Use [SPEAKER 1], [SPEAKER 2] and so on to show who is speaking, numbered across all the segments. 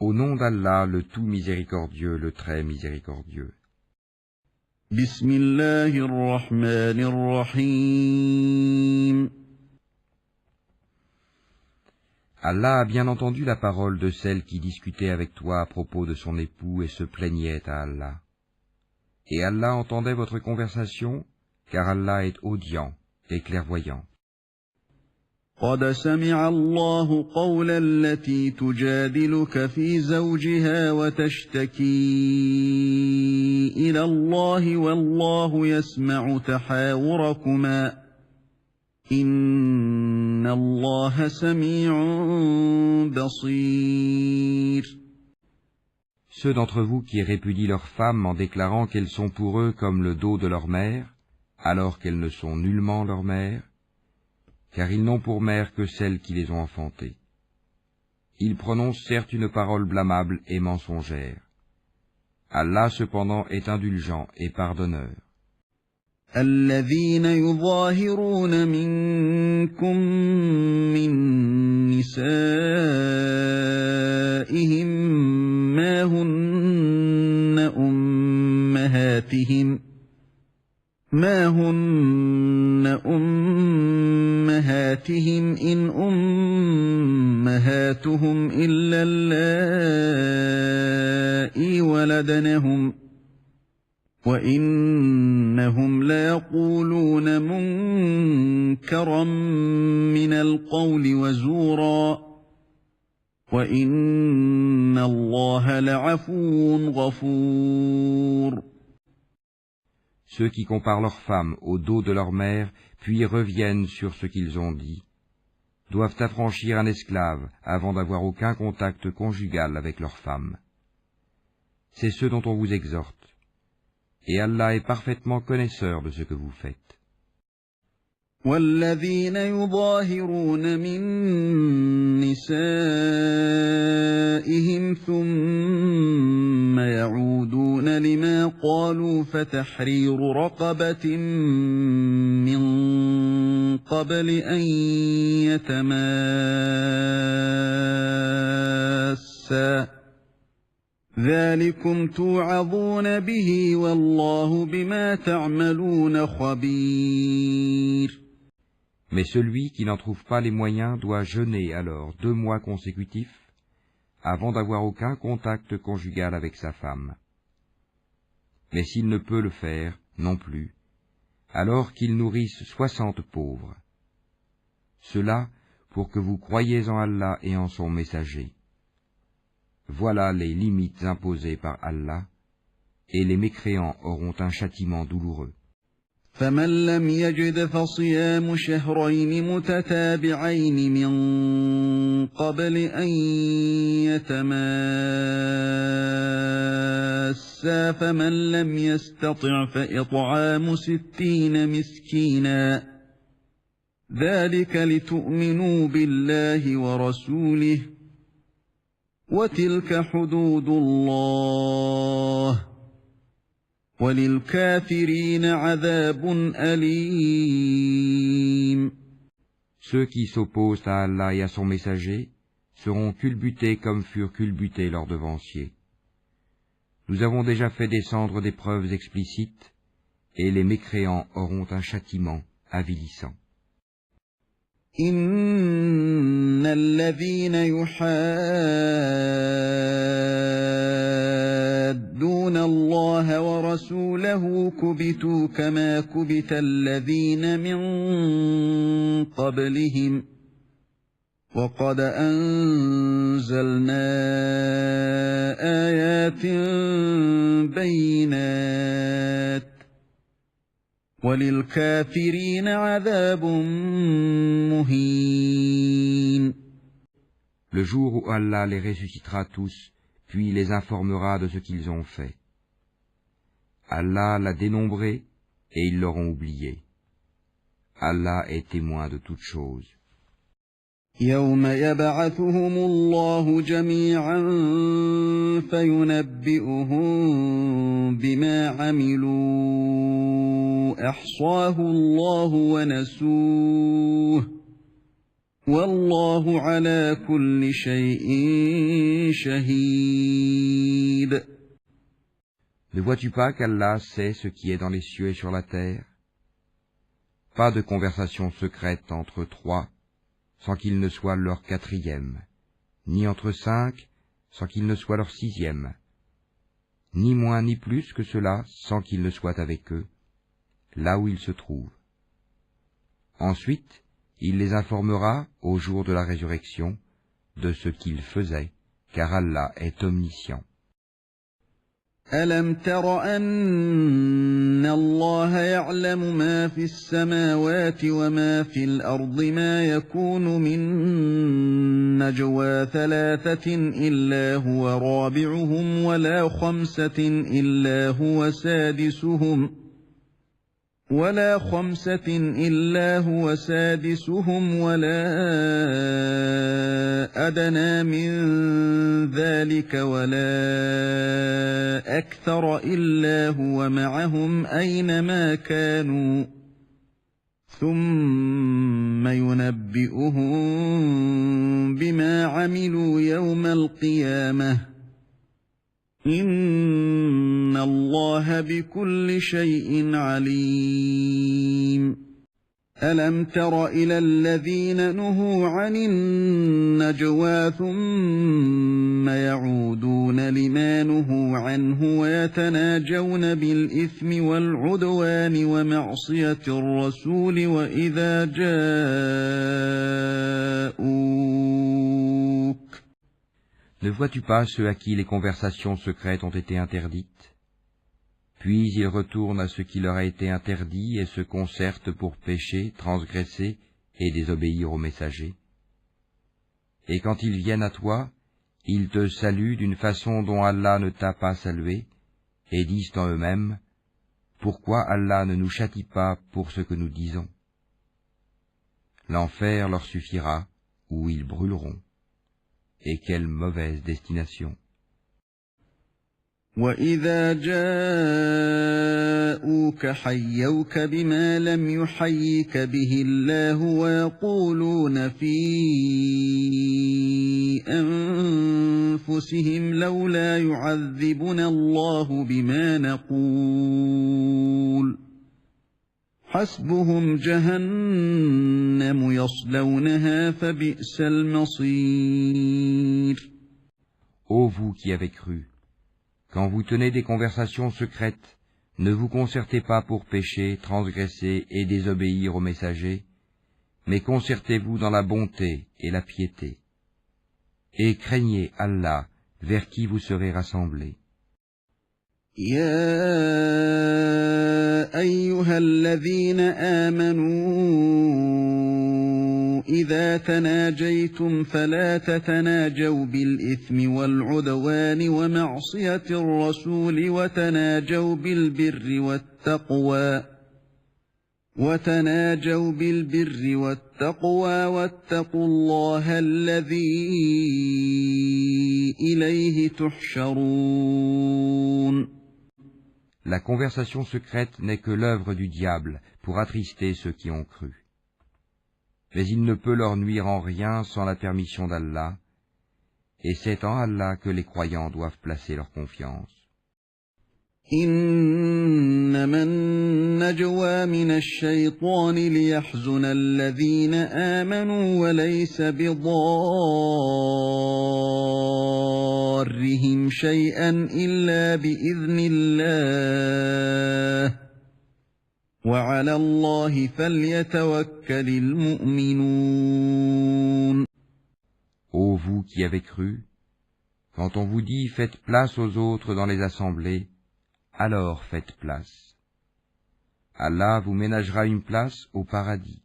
[SPEAKER 1] Au nom d'Allah, le tout miséricordieux, le très miséricordieux.
[SPEAKER 2] Bismillahirrahmanirrahim.
[SPEAKER 1] Allah a bien entendu la parole de celle qui discutait avec toi à propos de son époux et se plaignait à Allah. Et Allah entendait votre conversation, car Allah est audient et clairvoyant.
[SPEAKER 2] قد سمع الله قول التي تجادلك في زوجها وتشتكي إلى الله والله يسمع تحاوركما إن الله سميع بصير.
[SPEAKER 1] Ceux d'entre vous qui répudient leurs femmes en déclarant qu'elles sont pour eux comme le dos de leur mère, alors qu'elles ne sont nullement leur mère, car ils n'ont pour mère que celles qui les ont enfantées. Ils prononcent certes une parole blâmable et mensongère. Allah cependant est indulgent et pardonneur.
[SPEAKER 2] الذين يظاهرون منكم من نسائهم ما هن أمهاتهم إن أمهاتهم إلا اللائي ولدنهم وإنهم ليقولون منكرا من القول وزورا وإن الله لعفو غفور.
[SPEAKER 1] Ceux qui comparent leurs femmes au dos de leur mère, puis reviennent sur ce qu'ils ont dit, doivent affranchir un esclave avant d'avoir aucun contact conjugal avec leur femme. C'est ce dont on vous exhorte. Et Allah est parfaitement connaisseur de ce que vous faites.
[SPEAKER 2] والذين يظاهرون من نسائهم ثم يعودون لما قالوا فتحرير رقبة من قبل أن يتماسا ذلكم توعظون به والله بما تعملون خبير.
[SPEAKER 1] Mais celui qui n'en trouve pas les moyens doit jeûner alors 2 mois consécutifs avant d'avoir aucun contact conjugal avec sa femme. Mais s'il ne peut le faire non plus, alors qu'il nourrisse 60 pauvres. Cela pour que vous croyiez en Allah et en son messager. Voilà les limites imposées par Allah, et les mécréants auront un châtiment douloureux.
[SPEAKER 2] فمن لم يجد فصيام شهرين متتابعين من قبل أن يتماسا فمن لم يستطع فإطعام 60 مسكينا ذلك لتؤمنوا بالله ورسوله وتلك حدود الله وَلِلْكَافِرِينَ عَذَابٌ أَلِيمٌ.
[SPEAKER 1] Ceux qui s'opposent à Allah et à son messager seront culbutés comme furent culbutés leurs devanciers. Nous avons déjà fait descendre des preuves explicites, et les mécréants auront un châtiment avilissant.
[SPEAKER 2] إِنَّ الَّذِينَ يُحَادُّونَ اللَّهَ وَرَسُولَهُ كُبِتُوا كَمَا كُبِتَ الَّذِينَ مِن قَبْلِهِمْ وَقَدْ أَنزَلْنَا آيَاتٍ بَيِّنَاتٍ وَلِلْكَافِرِينَ عَذَابٌ مُهِينٌ.
[SPEAKER 1] Le jour où Allah les ressuscitera tous, puis les informera de ce qu'ils ont fait. Allah l'a dénombré, et ils l'auront oublié. Allah est témoin de toutes choses.
[SPEAKER 2] يَوْمَ يَبْعَثُهُمُ اللَّهُ جَمِيعًا فَيُنَبِّئُهُم بِمَا عَمِلُوا أَحْصَاهُ اللَّهُ وَنَسُوهُ والله على كل شيء شهيد.
[SPEAKER 1] Ne vois-tu pas qu'Allah sait ce qui est dans les cieux et sur la terre? Pas de conversation secrète entre trois, sans qu'il ne soit leur quatrième, ni entre cinq, sans qu'il ne soit leur sixième, ni moins ni plus que cela, sans qu'il ne soit avec eux, là où ils se trouvent. Ensuite, il les informera, au jour de la résurrection, de ce qu'ils faisaient, car Allah est omniscient.
[SPEAKER 2] ألم تر أن الله يعلم ما في السماوات وما في الأرض ما يكون من نجوى ثلاثة إلا هو رابعهم ولا خمسة إلا هو سادسهم ولا أدنى من ذلك ولا أكثر إلا هو معهم أينما كانوا ثم ينبئهم بما عملوا يوم القيامة إن الله بكل شيء عليم. ألم تر إلى الذين نهوا عن النجوى ثم يعودون لما نهوا عنه ويتناجون بالإثم والعدوان ومعصية الرسول وإذا جاءوك.
[SPEAKER 1] Ne vois-tu pas ceux à qui les conversations secrètes ont été interdites? Puis ils retournent à ce qui leur a été interdit et se concertent pour pécher, transgresser et désobéir aux messagers. Et quand ils viennent à toi, ils te saluent d'une façon dont Allah ne t'a pas salué, et disent en eux-mêmes, « Pourquoi Allah ne nous châtie pas pour ce que nous disons ?» L'enfer leur suffira, où ils brûleront. Et quelle mauvaise destination.
[SPEAKER 2] وَإِذَا جَاءُوكَ حَيَّوْكَ بِمَا لَمْ يُحَيِّكَ بِهِ اللَّهُ وَيَقُولُونَ فِي أَنفُسِهِمْ لَوْلَا يُعَذِّبُنَا اللَّهُ بِمَا نَقُولُ حَسْبُهُمْ جَهَنَّمُ يَصْلَوْنَهَا فَبِئْسَ الْمَصِيرُ.
[SPEAKER 1] Ô vous qui avez cru, quand vous tenez des conversations secrètes, ne vous concertez pas pour pécher, transgresser et désobéir aux messagers, mais concertez-vous dans la bonté et la piété. Et craignez Allah, vers qui vous serez rassemblés.
[SPEAKER 2] يا أيها الذين آمنوا إذا تناجيتم فلا تتناجوا بالإثم والعدوان ومعصية الرسول وتناجوا بالبر والتقوى واتقوا الله الذي إليه تحشرون.
[SPEAKER 1] La conversation secrète n'est que l'œuvre du diable pour attrister ceux qui ont cru. Mais il ne peut leur nuire en rien sans la permission d'Allah, et c'est en Allah que les croyants doivent placer leur confiance.
[SPEAKER 2] إنما النجوى من الشيطان ليحزن الذين آمنوا وليس بضارهم شيئا إلا بإذن الله وعلى الله فليتوكل المؤمنون.
[SPEAKER 1] Ô vous qui avez cru, quand on vous dit faites place aux autres dans les assemblées, alors faites place. Allah vous ménagera une place au paradis.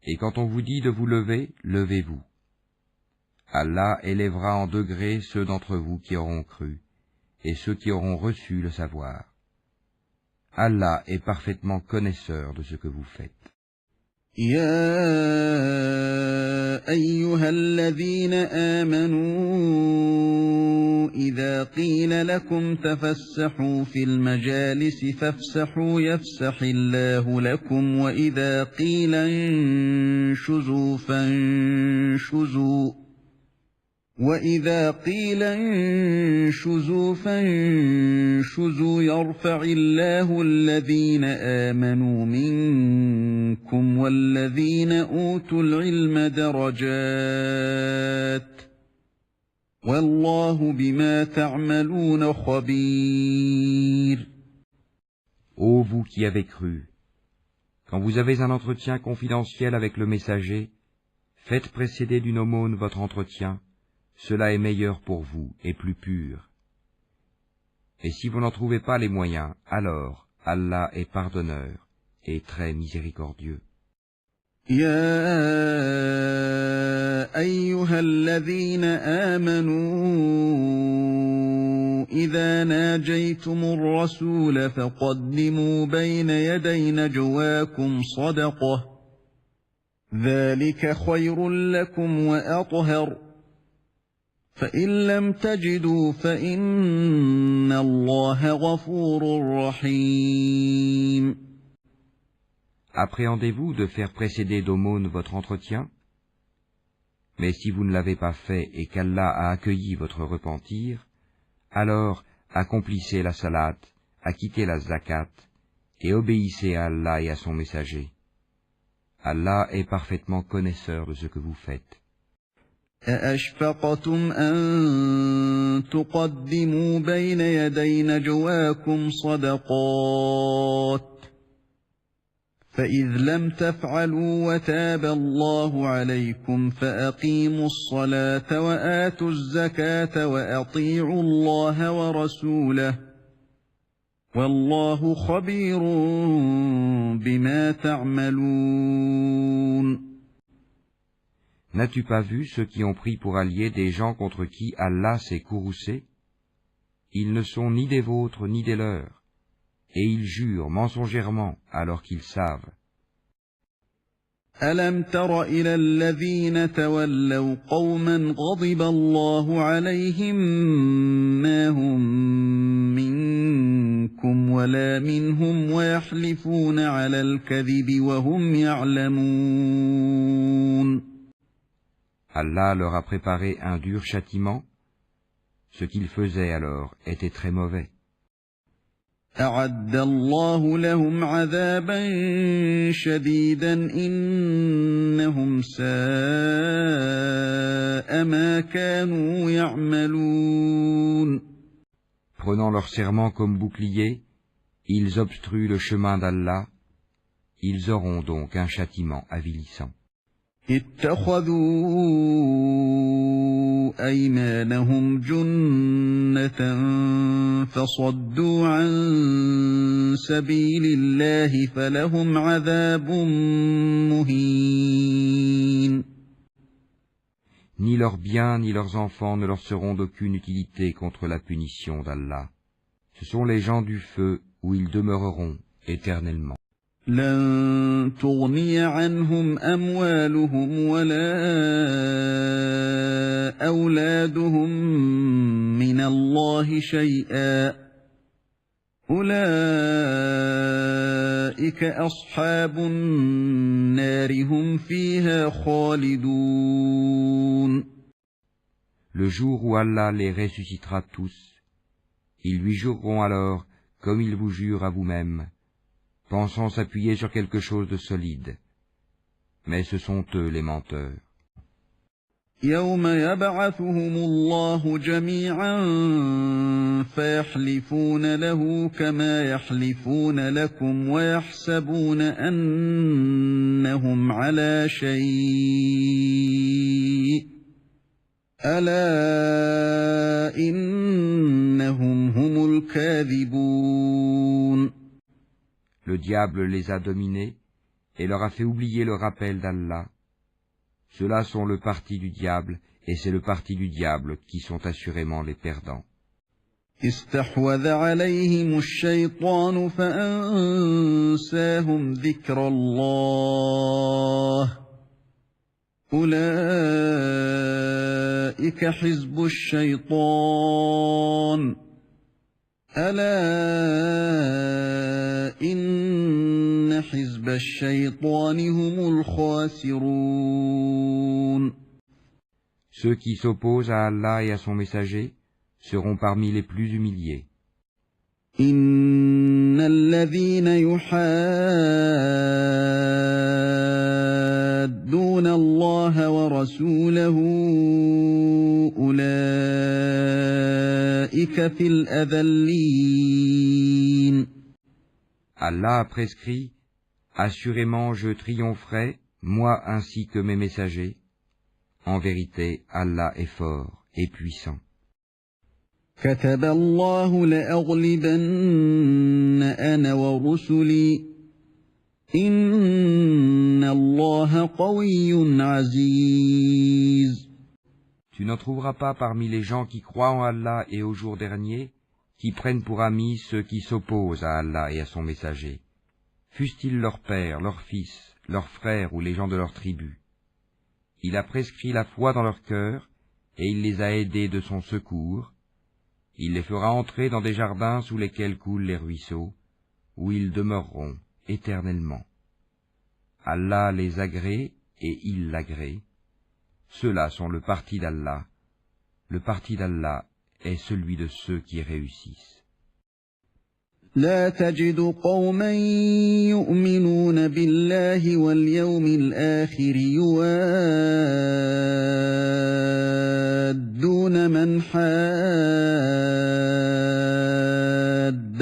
[SPEAKER 1] Et quand on vous dit de vous lever, levez-vous. Allah élèvera en degrés ceux d'entre vous qui auront cru, et ceux qui auront reçu le savoir. Allah est parfaitement connaisseur de ce que vous faites.
[SPEAKER 2] يا أيها الذين آمنوا إذا قيل لكم تفسحوا في المجالس فافسحوا يفسح الله لكم وإذا قيل انشزوا فانشزوا يرفع الله الذين آمنوا منكم والذين أوتوا العلم درجات والله بما تعملون خبير.
[SPEAKER 1] Ô vous qui avez cru, quand vous avez un entretien confidentiel avec le messager, faites précéder d'une aumône votre entretien, cela est meilleur pour vous et plus pur. Et si vous n'en trouvez pas les moyens, alors Allah est pardonneur et très miséricordieux.
[SPEAKER 2] يا أيها الذين آمنوا إذا ناجيتم الرسول فقدموا بين يدي نجواكم صدقة ذلك خير لكم وأطهر فإن لم تجدوا فإن الله غفور رحيم.
[SPEAKER 1] Appréhendez-vous de faire précéder d'aumône votre entretien? Mais si vous ne l'avez pas fait et qu'Allah a accueilli votre repentir, alors accomplissez la salat, acquittez la zakat, et obéissez à Allah et à son messager. Allah est parfaitement connaisseur de ce que vous faites.
[SPEAKER 2] أَأَشْفَقْتُمْ أَن تُقَدِّمُوا بَيْنَ يَدَيْ نَجْوَاكُمْ صَدَقَاتٍ فَإِذْ لَمْ تَفْعَلُوا وَتَابَ اللَّهُ عَلَيْكُمْ فَأَقِيمُوا الصَّلَاةَ وَآتُوا الزَّكَاةَ وَأَطِيعُوا اللَّهَ وَرَسُولَهُ وَاللَّهُ خَبِيرٌ بِمَا تَعْمَلُونَ.
[SPEAKER 1] N'as-tu pas vu ceux qui ont pris pour alliés des gens contre qui Allah s'est courroucé? Ils ne sont ni des vôtres ni des leurs, et ils jurent mensongèrement alors qu'ils savent.
[SPEAKER 2] أَلَمْ تَرَ إِلَى الَّذِينَ تَوَلَّوْا قَوْمًا غَضِبَ اللَّهُ عَلَيْهِمْ مَا هُمْ مِنكُمْ وَلَا مِنْهُمْ وَيَحْلِفُونَ عَلَى الْكَذِبِ وَهُمْ يَعْلَمُونَ.
[SPEAKER 1] Allah leur a préparé un dur châtiment. Ce qu'ils faisaient alors était très mauvais.
[SPEAKER 2] أَعَدَّ اللَّهُ لَهُمْ عَذَابًا شَدِيدًا إِنَّهُمْ سَاءَ مَا كَانُوا يَعْمَلُونَ.
[SPEAKER 1] Prenant leur serment comme bouclier, ils obstruent le chemin d'Allah. Ils auront donc un châtiment avilissant.
[SPEAKER 2] اتخذوا أيمانهم جنة فصدوا عن سبيل الله فلهم عذاب مهين.
[SPEAKER 1] Ni leurs biens ni leurs enfants ne leur seront d'aucune utilité contre la punition d'Allah. Ce sont les gens du feu où ils demeureront éternellement.
[SPEAKER 2] لن تغني عنهم أموالهم ولا أولادهم من الله شيئا أولئك أصحاب النار هم فيها خالدون.
[SPEAKER 1] Le jour où Allah les ressuscitera tous, ils lui jureront alors comme ils vous jurent à vous-même, pensant s'appuyer sur quelque chose de solide. Mais ce sont eux les menteurs.
[SPEAKER 2] يوم يبعثهم الله جميعا فيحلفون له كما يحلفون لكم ويحسبون أنهم على شيء ألا إنهم هم الكاذبون.
[SPEAKER 1] Le diable les a dominés et leur a fait oublier le rappel d'Allah. Ceux-là sont le parti du diable, et c'est le parti du diable qui sont assurément les perdants.
[SPEAKER 2] استحوذ عليهم الشيطان فأنساهم ذكر الله أولئك حزب الشيطان ألا إن حزب الشيطان هم الخاسرون.
[SPEAKER 1] Ceux qui s'opposent à Allah et à son messager seront parmi les plus humiliés.
[SPEAKER 2] إن الذين يحادون الله ورسوله أولئك في الأذلين.
[SPEAKER 1] Allah a prescrit, assurément je triompherai, moi ainsi que mes messagers. En vérité, Allah est fort et puissant.
[SPEAKER 2] كتب الله لأغلبن أنا ورسلي إن الله قوي عزيز.
[SPEAKER 1] Tu n'en trouveras pas parmi les gens qui croient en Allah et au jour dernier, qui prennent pour amis ceux qui s'opposent à Allah et à son messager, fussent-ils leurs pères, leurs fils, leurs frères ou les gens de leur tribu. Il a prescrit la foi dans leur cœur, et il les a aidés de son secours. Il les fera entrer dans des jardins sous lesquels coulent les ruisseaux, où ils demeureront éternellement. Allah les agrée et il l'agrée. Ceux-là sont le parti d'Allah. Le parti d'Allah est celui de ceux qui réussissent.
[SPEAKER 2] لا تجد قوما يؤمنون بالله واليوم الآخر يوادون من حاد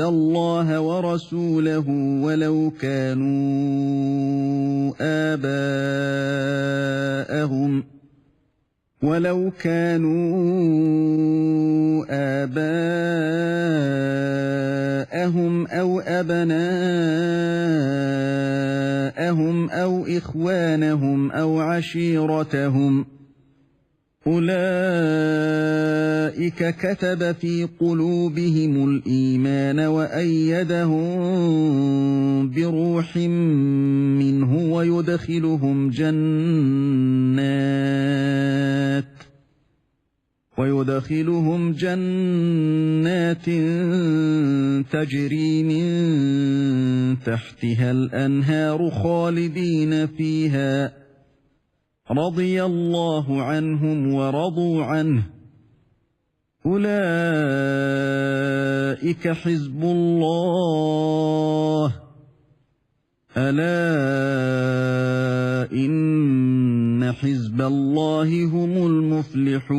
[SPEAKER 2] الله ورسوله ولو كانوا آباءهم أو أبناءهم أو إخوانهم أو عشيرتهم أولئك كتب في قلوبهم الإيمان وأيدهم بروح منه ويدخلهم جنات تجري من تحتها الأنهار خالدين فيها رضي الله عنهم ورضوا عنه أولئك حزب الله ألا إن حزب الله هم المفلحون.